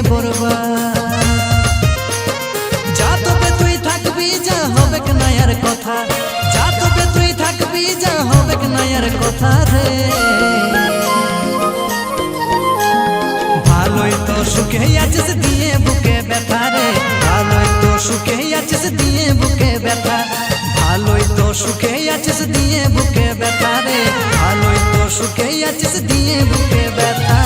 বরবাদ। যা তবে তুই থাকবি যা হবে না আর কথা, যা তবে তুই থাকবি যা হবে না আর কথা রে। ভালোই তো সুখে আছিস দিয়ে বুকে ব্যথা রে, ভালোই তো সুখে আছিস দিয়ে বুকে ব্যথা, ভালোই তো সুখে আছিস দিয়ে বুকে ব্যথা রে, ভালোই তো সুখে আছিস দিয়ে বুকে ব্যথা।